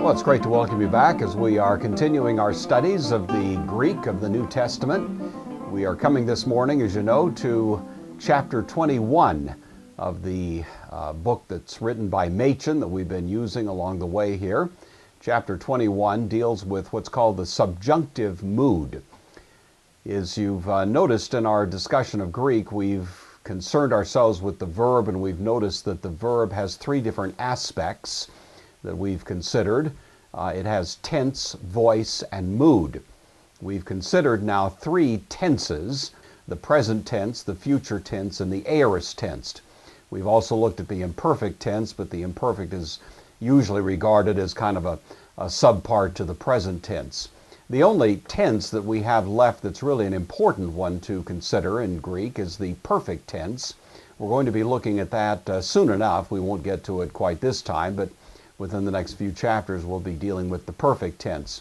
Well, it's great to welcome you back as we are continuing our studies of the Greek of the New Testament. We are coming this morning, as you know, to chapter 21 of the book that's written by Machen that we've been using along the way here. Chapter 21 deals with what's called the subjunctive mood. As you've noticed in our discussion of Greek, we've concerned ourselves with the verb, and we've noticed that the verb has three different aspects that we've considered. It has tense, voice, and mood. We've considered now three tenses: the present tense, the future tense, and the aorist tense. We've also looked at the imperfect tense, but the imperfect is usually regarded as kind of a subpart to the present tense. The only tense that we have left that's really an important one to consider in Greek is the perfect tense. We're going to be looking at that soon enough. We won't get to it quite this time, but within the next few chapters we'll be dealing with the perfect tense.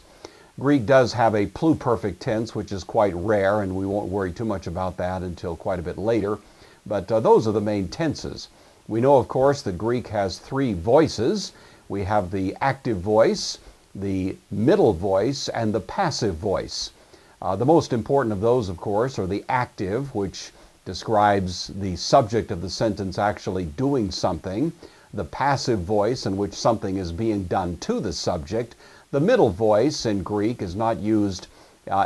Greek does have a pluperfect tense, which is quite rare, and we won't worry too much about that until quite a bit later. But those are the main tenses. We know, of course, that Greek has three voices. We have the active voice, the middle voice, and the passive voice. The most important of those, of course, are the active, which describes the subject of the sentence actually doing something; the passive voice, in which something is being done to the subject. The middle voice in Greek is not used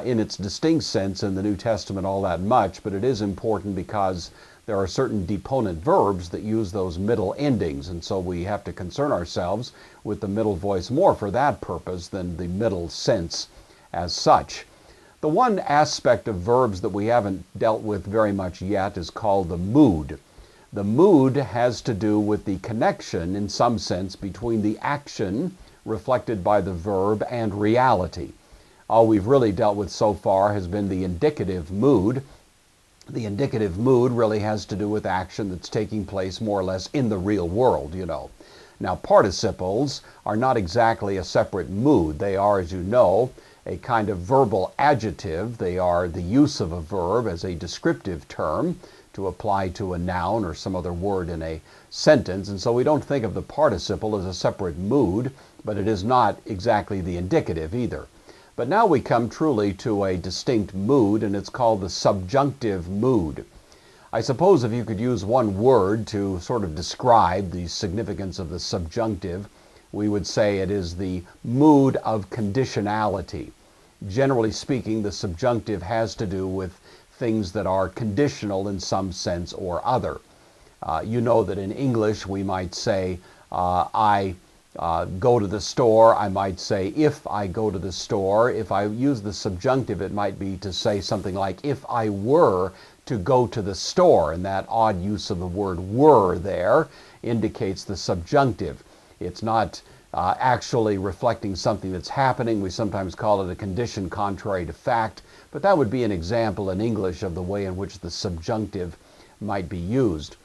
in its distinct sense in the New Testament all that much, but it is important because there are certain deponent verbs that use those middle endings, and so we have to concern ourselves with the middle voice more for that purpose than the middle sense as such. The one aspect of verbs that we haven't dealt with very much yet is called the mood. The mood has to do with the connection, in some sense, between the action reflected by the verb and reality. All we've really dealt with so far has been the indicative mood. The indicative mood really has to do with action that's taking place more or less in the real world, you know. Now, participles are not exactly a separate mood. They are, as you know, a kind of verbal adjective. They are the use of a verb as a descriptive term to apply to a noun or some other word in a sentence. And so we don't think of the participle as a separate mood, but it is not exactly the indicative either. But now we come truly to a distinct mood, and it's called the subjunctive mood. I suppose if you could use one word to sort of describe the significance of the subjunctive, we would say it is the mood of conditionality. Generally speaking, the subjunctive has to do with things that are conditional in some sense or other. You know that in English we might say, I go to the store. I might say, if I go to the store. If I use the subjunctive, it might be to say something like, if I were to go to the store. And that odd use of the word were there indicates the subjunctive. It's not actually reflecting something that's happening. We sometimes call it a condition contrary to fact, but that would be an example in English of the way in which the subjunctive might be used.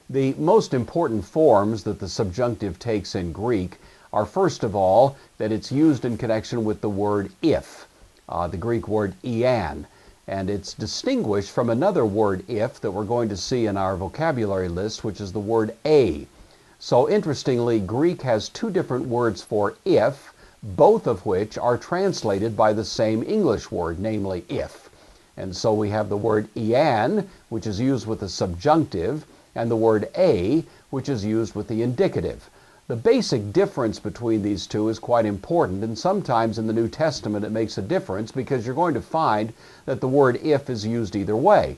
The most important forms that the subjunctive takes in Greek are, first of all, that it's used in connection with the word if, the Greek word ean, and it's distinguished from another word if that we're going to see in our vocabulary list, which is the word a. So interestingly, Greek has two different words for if, both of which are translated by the same English word, namely if. And so we have the word ean, which is used with the subjunctive, and the word a, which is used with the indicative. The basic difference between these two is quite important, and sometimes in the New Testament it makes a difference because you're going to find that the word if is used either way.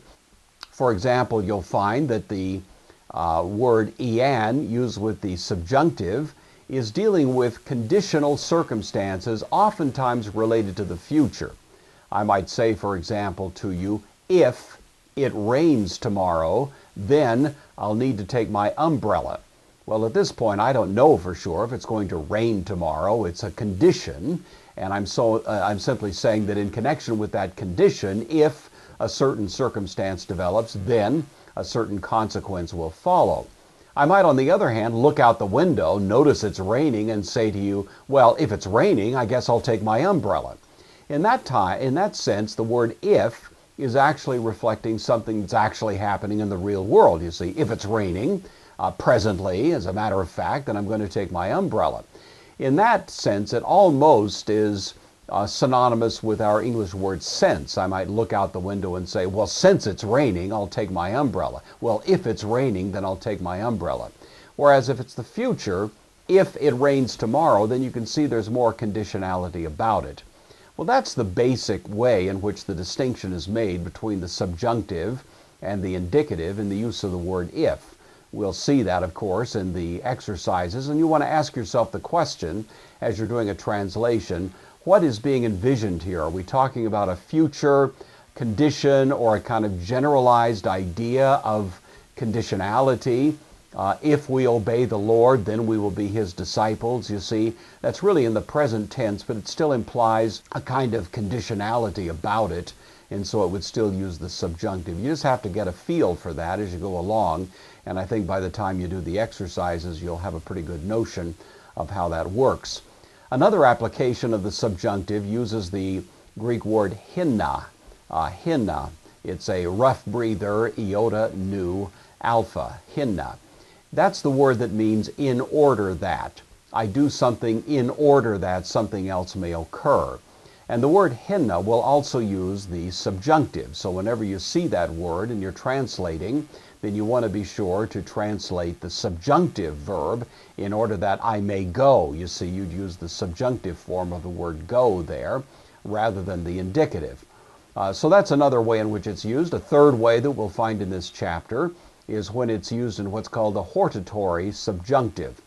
For example, you'll find that the word ean, used with the subjunctive, is dealing with conditional circumstances, oftentimes related to the future. I might say, for example, to you, if it rains tomorrow, then I'll need to take my umbrella. Well, at this point, I don't know for sure if it's going to rain tomorrow. It's a condition, and I'm simply saying that in connection with that condition, if a certain circumstance develops, then a certain consequence will follow. I might, on the other hand, look out the window, notice it's raining, and say to you, well, if it's raining, I guess I'll take my umbrella. In that sense, the word if is actually reflecting something that's actually happening in the real world. You see, if it's raining presently, as a matter of fact, then I'm going to take my umbrella. In that sense, it almost is synonymous with our English word since. I might look out the window and say, well, since it's raining, I'll take my umbrella. Well, if it's raining, then I'll take my umbrella. Whereas if it's the future, if it rains tomorrow, then you can see there's more conditionality about it. Well, that's the basic way in which the distinction is made between the subjunctive and the indicative in the use of the word if. We'll see that, of course, in the exercises, and you want to ask yourself the question as you're doing a translation, what is being envisioned here? Are we talking about a future condition or a kind of generalized idea of conditionality? If we obey the Lord, then we will be His disciples. You see, that's really in the present tense, but it still implies a kind of conditionality about it, and so it would still use the subjunctive. You just have to get a feel for that as you go along, and I think by the time you do the exercises, you'll have a pretty good notion of how that works. Another application of the subjunctive uses the Greek word hinna. Hinna. It's a rough breather, iota, nu, alpha, hinna. That's the word that means in order that. I do something in order that something else may occur. And the word hinna will also use the subjunctive. So whenever you see that word and you're translating, then you want to be sure to translate the subjunctive verb in order that I may go. You see, you'd use the subjunctive form of the word go there rather than the indicative. So that's another way in which it's used. A third way that we'll find in this chapter is when it's used in what's called the hortatory subjunctive.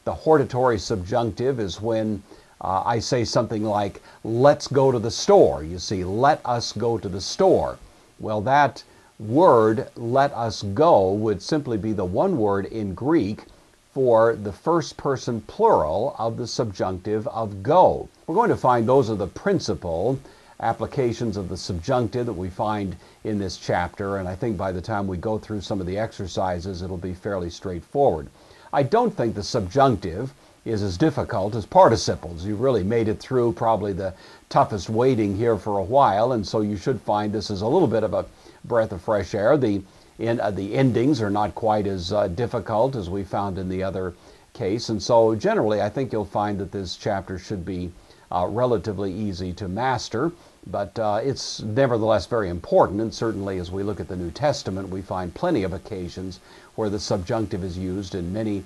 The hortatory subjunctive is when I say something like, let's go to the store. You see, let us go to the store. Well, that word, let us go, would simply be the one word in Greek for the first person plural of the subjunctive of go. We're going to find those are the principal applications of the subjunctive that we find in this chapter, and I think by the time we go through some of the exercises, it'll be fairly straightforward. I don't think the subjunctive is as difficult as participles. You've really made it through probably the toughest waiting here for a while, and so you should find this is a little bit of a breath of fresh air. The endings are not quite as difficult as we found in the other case, and so generally I think you'll find that this chapter should be relatively easy to master, but it's nevertheless very important, and certainly as we look at the New Testament, we find plenty of occasions where the subjunctive is used in many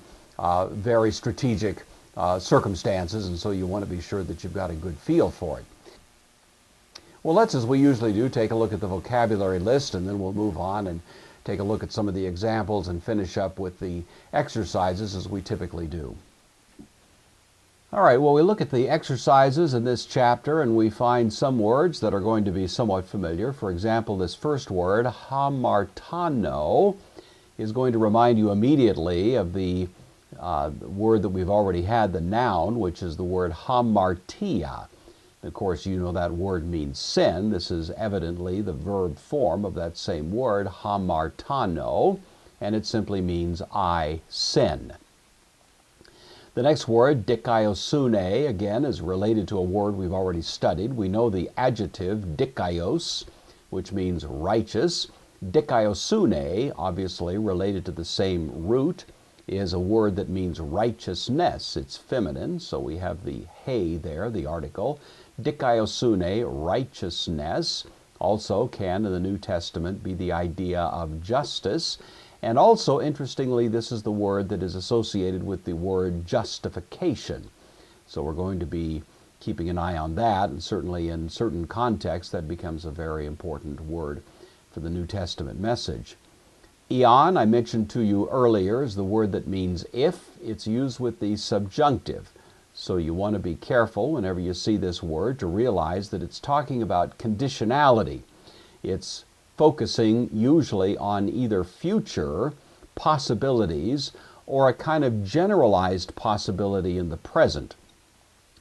very strategic circumstances, and so you want to be sure that you've got a good feel for it. Well, let's, as we usually do, take a look at the vocabulary list, and then we'll move on and take a look at some of the examples and finish up with the exercises as we typically do. All right, well, we look at the exercises in this chapter and we find some words that are going to be somewhat familiar. For example, this first word, hamartano, is going to remind you immediately of the word that we've already had, the noun, which is the word hamartia. Of course, you know that word means sin. This is evidently the verb form of that same word, hamartano, and it simply means I sin. The next word, dikaiosune, again, is related to a word we've already studied. We know the adjective dikaios, which means righteous. Dikaiosune, obviously related to the same root, is a word that means righteousness. It's feminine, so we have the he there, the article. Dikaiosune, righteousness, also can in the New Testament be the idea of justice. And also, interestingly, this is the word that is associated with the word justification. So we're going to be keeping an eye on that, and certainly in certain contexts that becomes a very important word for the New Testament message. Eon, I mentioned to you earlier, is the word that means if. It's used with the subjunctive. So you want to be careful whenever you see this word to realize that it's talking about conditionality. It's focusing usually on either future possibilities or a kind of generalized possibility in the present.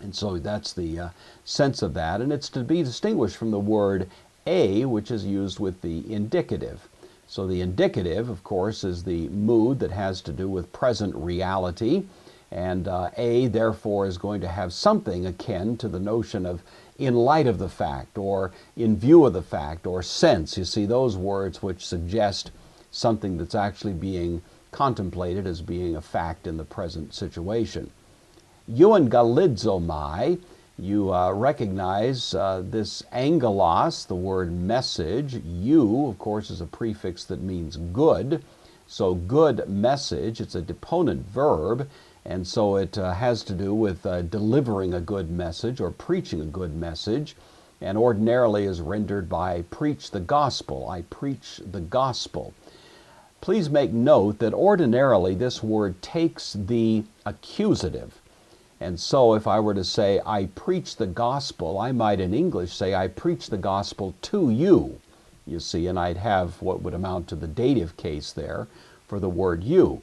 And so that's the sense of that. And it's to be distinguished from the word a, which is used with the indicative. So the indicative, of course, is the mood that has to do with present reality. And a, therefore, is going to have something akin to the notion of in light of the fact, or in view of the fact, or since. You see, those words which suggest something that's actually being contemplated as being a fact in the present situation. Euangelidzomai, you recognize this angelos, the word message. Eu, of course, is a prefix that means good. So good message, it's a deponent verb, and so it has to do with delivering a good message or preaching a good message, and ordinarily is rendered by preach the gospel. I preach the gospel. Please make note that ordinarily this word takes the accusative. And so if I were to say, I preach the gospel, I might in English say, I preach the gospel to you, you see, and I'd have what would amount to the dative case there for the word you.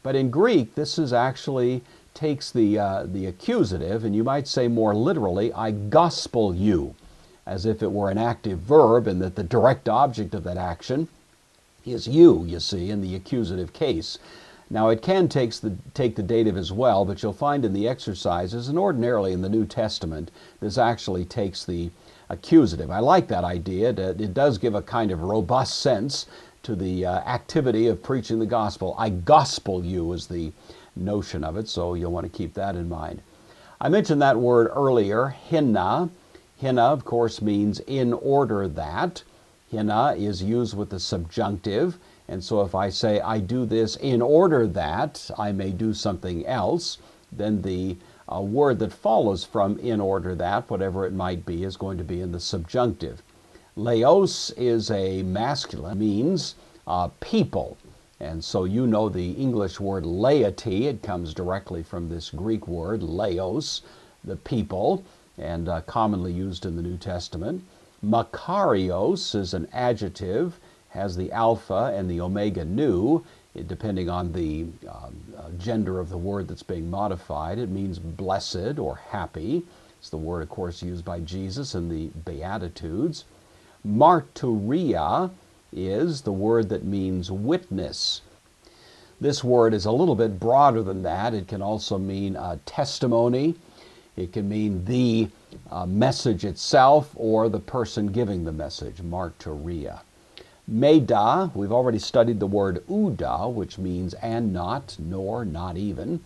But in Greek, this is actually takes the accusative, and you might say more literally, I gospel you, as if it were an active verb and that the direct object of that action is you see, in the accusative case. Now it can take the dative as well, but you'll find in the exercises, and ordinarily in the New Testament, this actually takes the accusative. I like that idea. It does give a kind of robust sense to the activity of preaching the gospel. I gospel you is the notion of it, so you'll want to keep that in mind. I mentioned that word earlier, hina. Hina, of course, means in order that. Hina is used with the subjunctive, and so if I say, I do this in order that I may do something else, then the word that follows from in order that, whatever it might be, is going to be in the subjunctive. Laos is a masculine, means people. And so you know the English word laity, it comes directly from this Greek word, laos, the people, and commonly used in the New Testament. Makarios is an adjective, has the alpha and the omega nu, depending on the gender of the word that's being modified. It means blessed or happy. It's the word, of course, used by Jesus in the Beatitudes. Marturia is the word that means witness. This word is a little bit broader than that. It can also mean testimony. It can mean the message itself or the person giving the message, marturia. Meda, we've already studied the word uda, which means and not, nor, not even.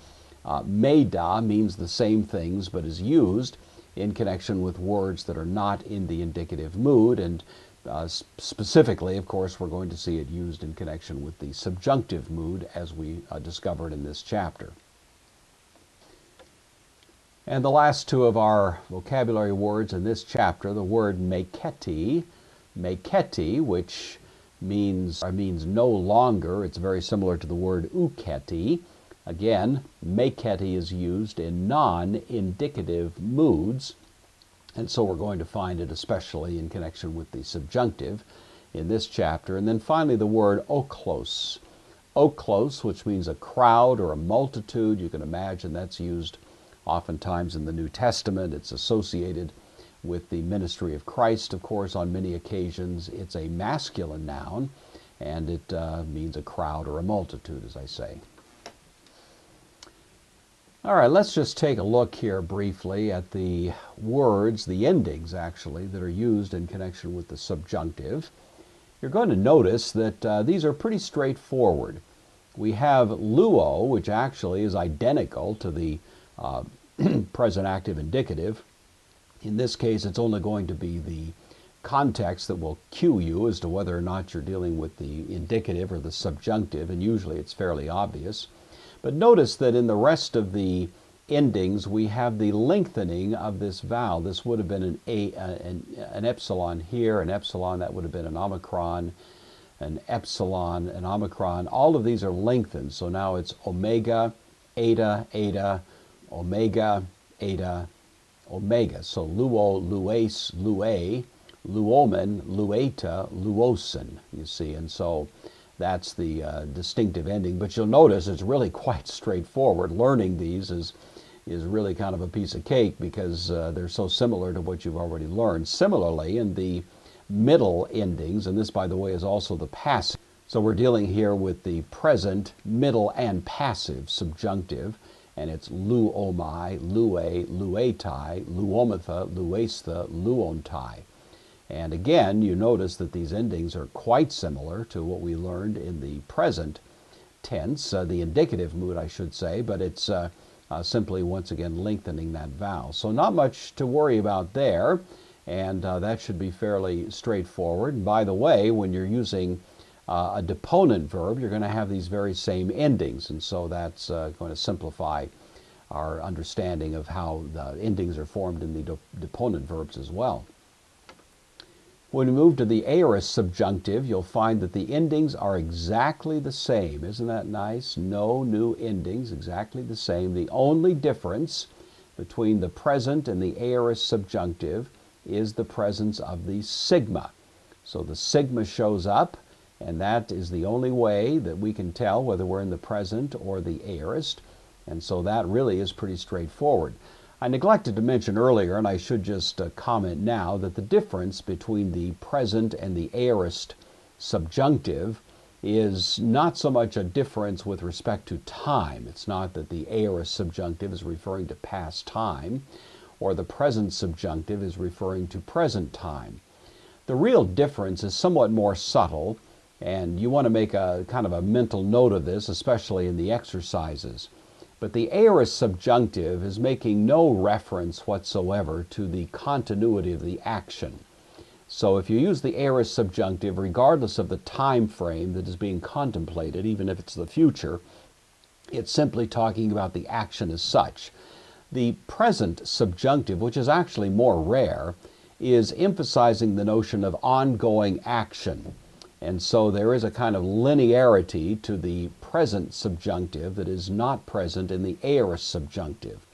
Meda means the same things, but is used in connection with words that are not in the indicative mood, and specifically, of course, we're going to see it used in connection with the subjunctive mood, as we discovered in this chapter. And the last two of our vocabulary words in this chapter, the word meketi, which means no longer. It's very similar to the word uketi. Again, meketi is used in non-indicative moods, and so we're going to find it especially in connection with the subjunctive in this chapter. And then finally the word oklos. Oklos, which means a crowd or a multitude. You can imagine that's used oftentimes in the New Testament. It's associated with the ministry of Christ, of course, on many occasions. It's a masculine noun, and it means a crowd or a multitude, as I say. All right, let's just take a look here briefly at the words, the endings actually, that are used in connection with the subjunctive. You're going to notice that these are pretty straightforward. We have luo, which actually is identical to the present active indicative. In this case, it's only going to be the context that will cue you as to whether or not you're dealing with the indicative or the subjunctive, and usually it's fairly obvious. But notice that in the rest of the endings, we have the lengthening of this vowel. This would have been an epsilon here, an epsilon, that would have been an omicron, an epsilon, an omicron. All of these are lengthened, so now it's omega, eta, eta, omega, eta, omega. So luo, lues, lue, luomen, lueta, luosen, you see. And so that's the distinctive ending. But you'll notice it's really quite straightforward. Learning these is really kind of a piece of cake because they're so similar to what you've already learned. Similarly, in the middle endings, and this, by the way, is also the passive. So we're dealing here with the present, middle, and passive subjunctive. And it's luomai, lue, luetai, luometha, luestha, luontai. And again, you notice that these endings are quite similar to what we learned in the present tense, the indicative mood, I should say, but it's simply once again lengthening that vowel. So not much to worry about there, and that should be fairly straightforward. And by the way, when you're using a deponent verb, you're going to have these very same endings, and so that's going to simplify our understanding of how the endings are formed in the deponent verbs as well. When we move to the aorist subjunctive, you'll find that the endings are exactly the same. Isn't that nice? No new endings, exactly the same. The only difference between the present and the aorist subjunctive is the presence of the sigma. So the sigma shows up, and that is the only way that we can tell whether we're in the present or the aorist, and so that really is pretty straightforward. I neglected to mention earlier, and I should just comment now, that the difference between the present and the aorist subjunctive is not so much a difference with respect to time. It's not that the aorist subjunctive is referring to past time, or the present subjunctive is referring to present time. The real difference is somewhat more subtle, and you want to make a kind of a mental note of this, especially in the exercises. But the aorist subjunctive is making no reference whatsoever to the continuity of the action. So if you use the aorist subjunctive, regardless of the time frame that is being contemplated, even if it's the future, it's simply talking about the action as such. The present subjunctive, which is actually more rare, is emphasizing the notion of ongoing action. And so there is a kind of linearity to the present subjunctive that is not present in the aorist subjunctive.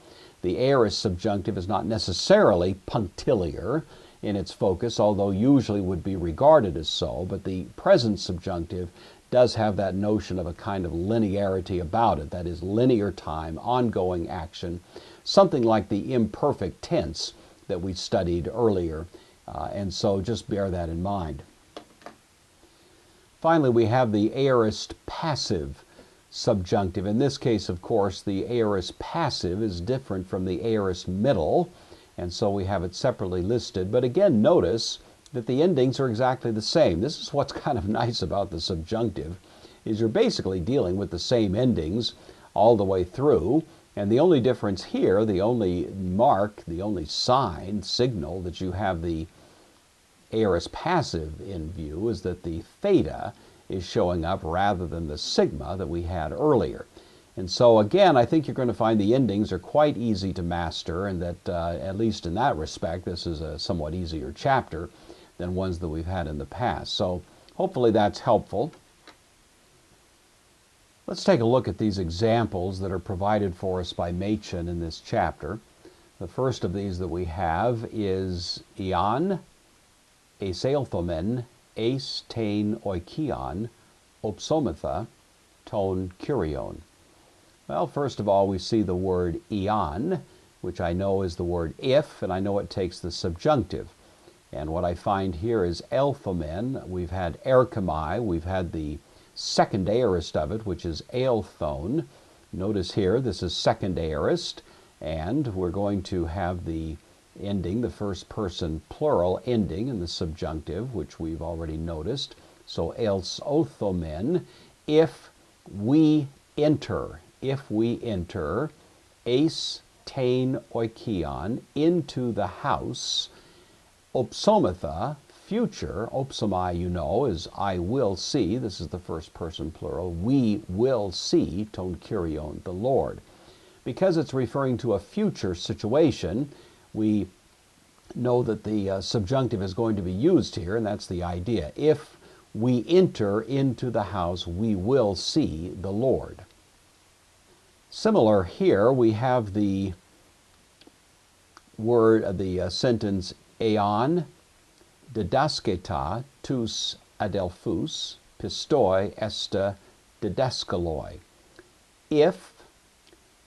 The aorist subjunctive is not necessarily punctiliar in its focus, although usually would be regarded as so, but the present subjunctive does have that notion of a kind of linearity about it, that is linear time, ongoing action, something like the imperfect tense that we studied earlier, and so just bear that in mind. Finally, we have the aorist passive subjunctive. In this case, of course, the aorist passive is different from the aorist middle, and so we have it separately listed. But again, notice that the endings are exactly the same. This is what's kind of nice about the subjunctive, is you're basically dealing with the same endings all the way through, and the only difference here, the only mark, the only sign, signal that you have the aorist passive in view is that the theta is showing up rather than the sigma that we had earlier. And so again, I think you're going to find the endings are quite easy to master, and that at least in that respect, this is a somewhat easier chapter than ones that we've had in the past. So hopefully that's helpful. Let's take a look at these examples that are provided for us by Machen in this chapter. The first of these that we have is Ion, Aseilthomen, Ace, Tain, Oikion, Opsomatha, Ton, Kurion. Well, first of all, we see the word Ion, which I know is the word if, and I know it takes the subjunctive. And what I find here is Elthomen. We've had Erkamai. We've had the second aorist of it, which is Aelthone. Notice here, this is second aorist, and we're going to have the ending, the first person plural ending in the subjunctive, which we've already noticed. So else othomen, if we enter, ace, tain, oikion, into the house, opsomatha, future, opsomai, you know, is I will see, this is the first person plural, we will see, ton kurion, the Lord. Because it's referring to a future situation, we know that the subjunctive is going to be used here, and that's the idea. If we enter into the house, we will see the Lord. Similar here, we have the word, the sentence eon, didasketa, tous adelphus, pistoi esta didaskaloi. If,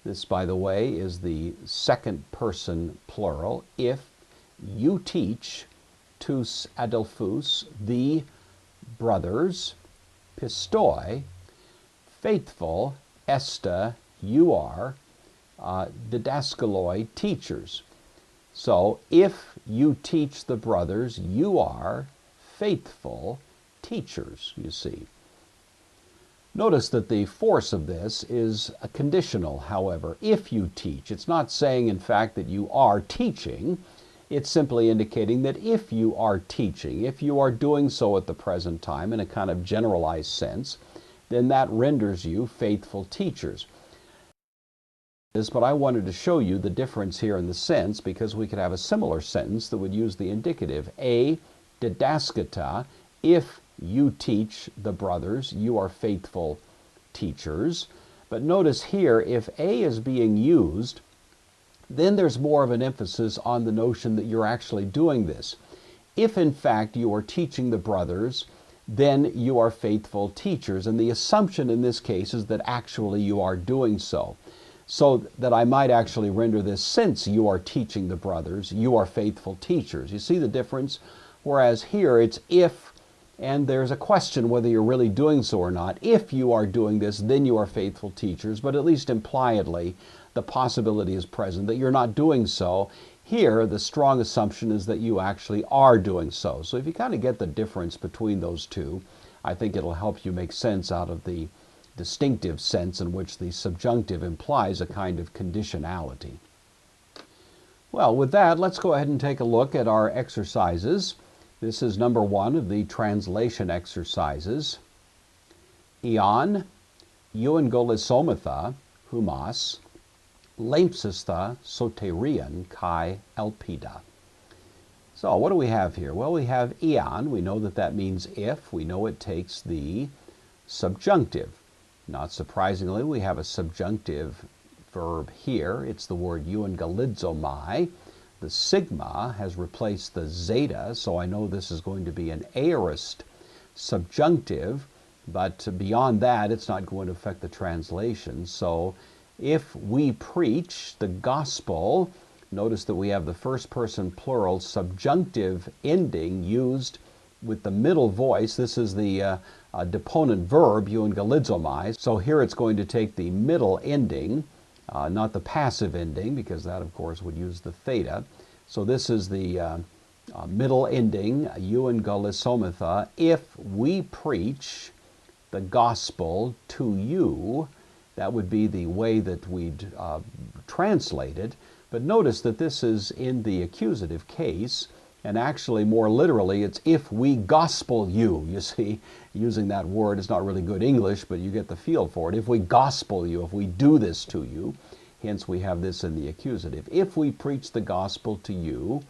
this by the way is the second person plural, if you teach, tous adelphus, the brothers, pistoi, faithful, esta, you are, didaskaloi, teachers. So, if you teach the brothers, you are faithful teachers, you see. Notice that the force of this is a conditional, however, if you teach. It's not saying, in fact, that you are teaching. It's simply indicating that if you are teaching, if you are doing so at the present time in a kind of generalized sense, then that renders you faithful teachers. But I wanted to show you the difference here in the sense, because we could have a similar sentence that would use the indicative. A didaskata, if you teach the brothers, you are faithful teachers. But notice here, if A is being used, then there's more of an emphasis on the notion that you're actually doing this. If in fact you are teaching the brothers, then you are faithful teachers. And the assumption in this case is that actually you are doing so. So that I might actually render this, since you are teaching the brothers, you are faithful teachers. You see the difference? Whereas here it's if, and there's a question whether you're really doing so or not. If you are doing this, then you are faithful teachers, but at least impliedly, the possibility is present that you're not doing so. Here, the strong assumption is that you actually are doing so. So if you kind of get the difference between those two, I think it'll help you make sense out of the distinctive sense in which the subjunctive implies a kind of conditionality. Well, with that, let's go ahead and take a look at our exercises. This is number 1 of the translation exercises. Ion, euangelisomatha, humas, lempsistha soterion kai elpida. So what do we have here? Well, we have ion. We know that that means if. We know it takes the subjunctive. Not surprisingly, we have a subjunctive verb here. It's the word euangelizomai. The sigma has replaced the zeta, so I know this is going to be an aorist subjunctive, but beyond that, it's not going to affect the translation. So if we preach the gospel, notice that we have the first person plural subjunctive ending used with the middle voice. This is the deponent verb, euangelizomai. So here it's going to take the middle ending, not the passive ending, because that, of course, would use the theta. So this is the middle ending, euangelisomatha. If we preach the gospel to you, that would be the way that we'd translate it. But notice that this is in the accusative case, and actually more literally it's if we gospel you. You see, using that word is not really good English, but you get the feel for it. If we gospel you, if we do this to you, hence we have this in the accusative. If we preach the gospel to you,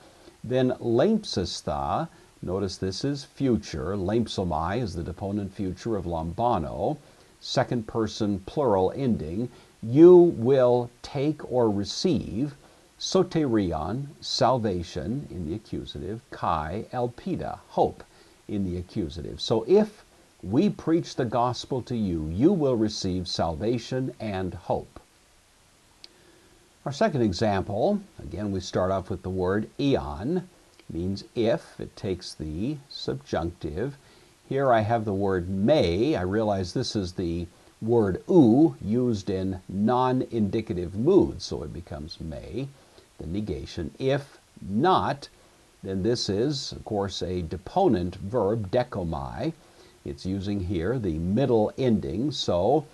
then lempsistha, notice this is future, lempsomai is the deponent future of lambano, second person plural ending, you will take or receive soterion, salvation, in the accusative, kai elpida, hope, in the accusative. So if we preach the gospel to you, you will receive salvation and hope. Our second example, again we start off with the word ion, means if. It takes the subjunctive. Here I have the word may. I realize this is the word u used in non-indicative mood, so it becomes may, the negation. If not, then this is, of course, a deponent verb, dekomai. It's using here the middle ending. So,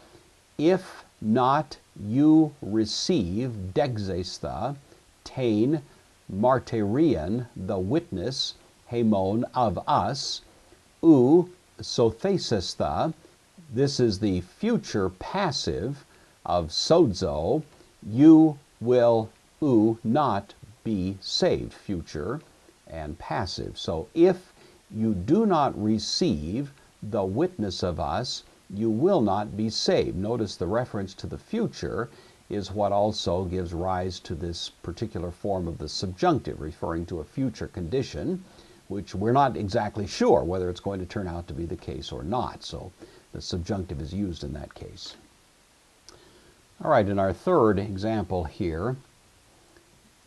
if not you receive, dexestha, tain, martyrion, the witness, hemon, of us, u, sothesestha, this is the future passive of sozo, you will, not be saved, future and passive. So if you do not receive the witness of us, you will not be saved. Notice the reference to the future is what also gives rise to this particular form of the subjunctive, referring to a future condition, which we're not exactly sure whether it's going to turn out to be the case or not. So the subjunctive is used in that case. All right, in our third example here,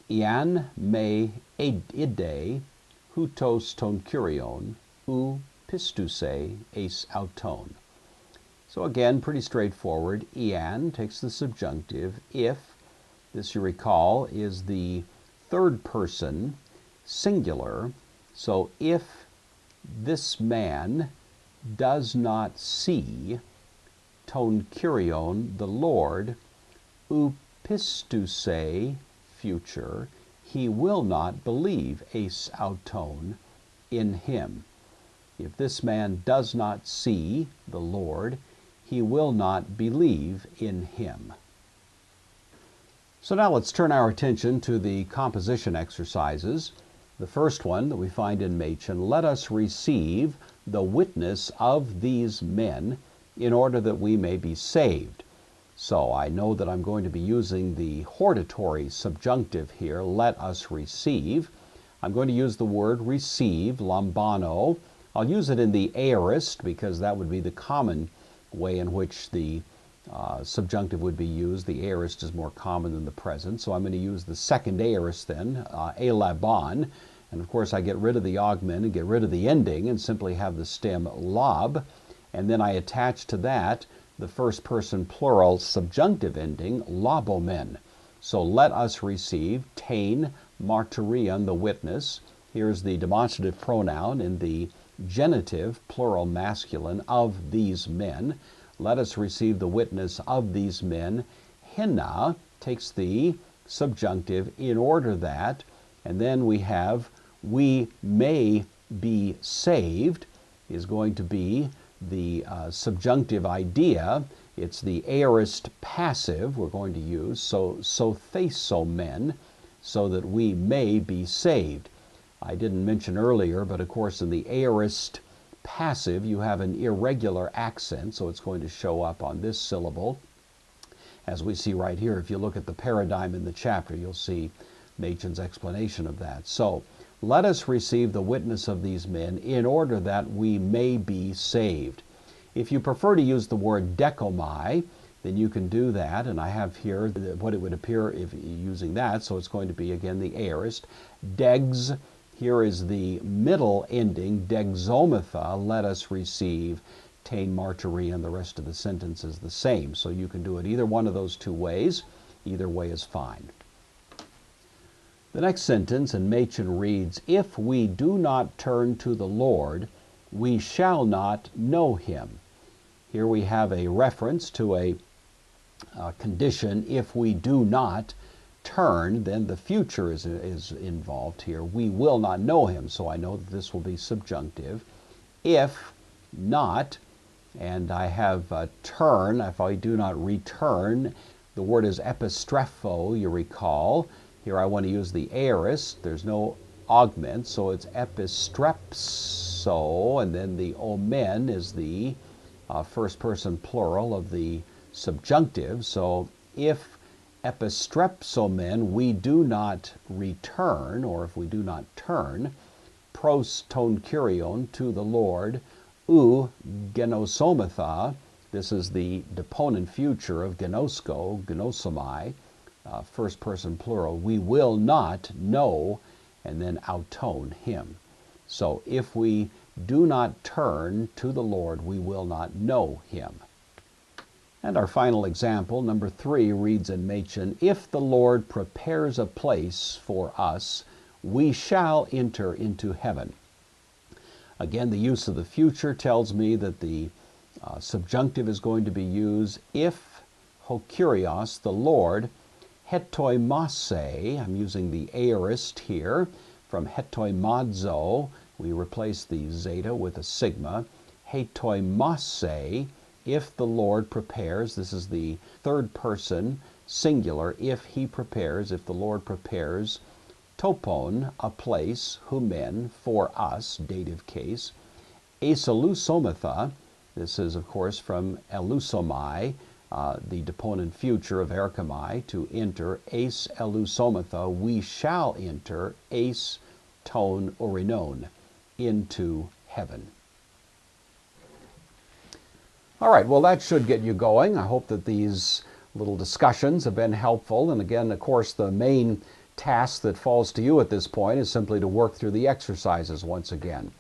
ian me ide hutos ton kurion u pistuse eis auton. So again, pretty straightforward. Ian takes the subjunctive. If, this you recall, is the third person singular. So if this man does not see ton kyrion, the Lord, ou pistuse, future, he will not believe, eis auton, in him. If this man does not see the Lord, he will not believe in him. So now let's turn our attention to the composition exercises. The first one that we find in Machen, let us receive the witness of these men in order that we may be saved. So I know that I'm going to be using the hortatory subjunctive here, let us receive. I'm going to use the word receive, lambano. I'll use it in the aorist because that would be the common way in which the subjunctive would be used. The aorist is more common than the present, so I'm going to use the second aorist then, elabon, and of course I get rid of the augment and get rid of the ending and simply have the stem lab, and then I attach to that the first person plural subjunctive ending, labomen. So let us receive, tain martyrion, the witness. Here's the demonstrative pronoun in the genitive plural masculine of these men. Let us receive the witness of these men. Henna takes the subjunctive in order that, and then we have we may be saved is going to be the subjunctive idea. It's the aorist passive we're going to use, so thesomen, so that we may be saved. I didn't mention earlier, but of course in the aorist passive you have an irregular accent, so it's going to show up on this syllable. As we see right here, if you look at the paradigm in the chapter, you'll see Machen's explanation of that. So, let us receive the witness of these men in order that we may be saved. If you prefer to use the word dekomai, then you can do that, and I have here what it would appear if using that, so it's going to be again the aorist. Degs, here is the middle ending, degzomatha, let us receive, tain martyri, and the rest of the sentence is the same. So you can do it either one of those two ways. Either way is fine. The next sentence in Machen reads, if we do not turn to the Lord, we shall not know him. Here we have a reference to a condition, if we do not turn, then the future is involved here. We will not know him, so I know that this will be subjunctive. If not, and I have turn, if I do not return, the word is epistrepho, you recall. Here I want to use the aorist. There's no augment, so it's epistrepso, and then the omen is the first person plural of the subjunctive. So if epistrepsomen, we do not return, or if we do not turn, pros ton kyrion, to the Lord, ou genosomatha, this is the deponent future of genosko, genosomai, first person plural, we will not know, and then auton, him. So if we do not turn to the Lord, we will not know him. And our final example, number 3, reads in Machen, if the Lord prepares a place for us, we shall enter into heaven. Again, the use of the future tells me that the subjunctive is going to be used if hokurios, the Lord, hetoimase, I'm using the aorist here, from hetoimazo, we replace the zeta with a sigma, hetoimase, if the Lord prepares, this is the third person singular, if he prepares, if the Lord prepares, topon, a place, humen, for us, dative case, esalusomatha, this is of course from elusomai, the deponent future of erkamai, to enter, es elusomatha, we shall enter, es ton orinon, into heaven. All right, well, that should get you going. I hope that these little discussions have been helpful. And again, of course, the main task that falls to you at this point is simply to work through the exercises once again.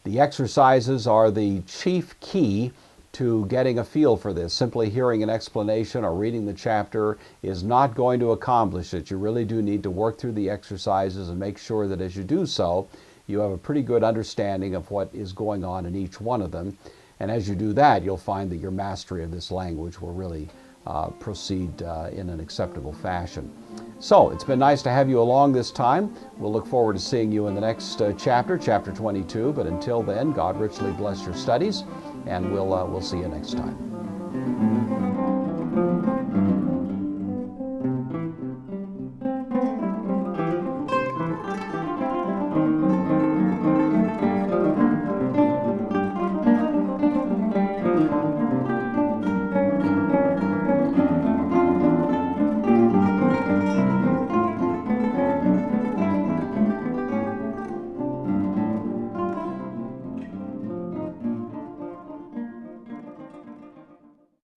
The exercises are the chief key to getting a feel for this. Simply hearing an explanation or reading the chapter is not going to accomplish it. You really do need to work through the exercises and make sure that as you do so, you have a pretty good understanding of what is going on in each one of them. And as you do that, you'll find that your mastery of this language will really proceed in an acceptable fashion. So it's been nice to have you along this time. We'll look forward to seeing you in the next chapter, chapter 22. But until then, God richly bless your studies, and we'll see you next time.